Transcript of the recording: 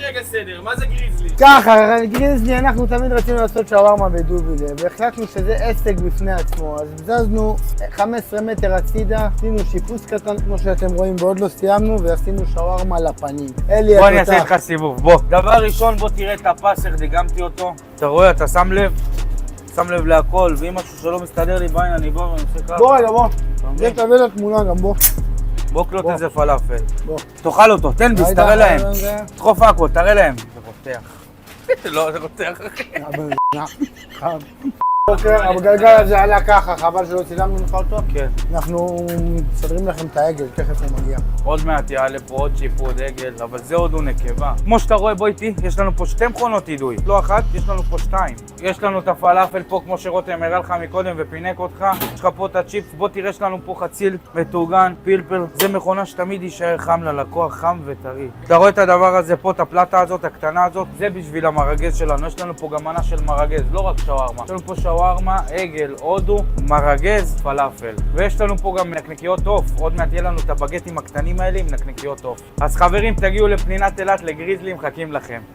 רגע סדר, מה זה גריזלי? ככה, גריזלי, אנחנו תמיד רצינו לעשות שווארמה בדובלה, והחלטנו שזה עסק בפני עצמו, אז זזנו 15 מטר הצידה, עשינו שיפוץ קטן כמו שאתם רואים, ועוד לא סיימנו, ועשינו שווארמה לפנים. אלי, בוא אני אעשה איתך סיבוב, בוא. דבר ראשון, בוא תראה את הפס, איך דגמתי אותו. אתה רואה, אתה שם לב להכל, ואם משהו שלא מסתדר לי בעין, אני בוא ואני עושה ככה. בוא רגע, בוא. זה תביא לתמונה גם, בוא. בוא קלוט איזה פלאפל. בוא. תאכל אותו, תן ביס, תראה להם. תדחוף הכל, תראה להם. זה רותח. לא, זה רותח. אוקיי, הגלגל הזה עלה ככה, חבל שלא צילמנו לך אותו. כן. אנחנו מסדרים לכם את העגל, תכף הוא מגיע. עוד מעט יעלה פה עוד צ'יפ, עוד עגל, אבל זה עוד הוא נקבה. כמו שאתה רואה, בוא איתי, יש לנו פה 2 מכונות אידוי. לא אחת, יש לנו פה 2. יש לנו את הפלאפל פה, כמו שרותם הראה לך מקודם ופינק אותך. יש לך פה את הצ'יפ, בוא תראה שלנו פה חציל, מטוגן, פלפל. זה מכונה שתמיד יישאר חם ללקוח, חם וטרי. אתה רואה את הדבר הזה פה, את הפלטה הזאת, הקטנה הזאת, זה בשביל המרגז שלנו. יש לנו פה גם מנה של מרגז, לא רק שווארמה. יש לנו פה שווארמה, עגל, הודו, מרגז, פלאפל. ויש לנו פה גם נקניקיות עוף. עוד מעט יהיה לנו את הבגטים הקטנים האלה עם נקניקיות עוף. אז חברים, תגיעו לפנינת אילת, לגריזלי, מחכים לכם.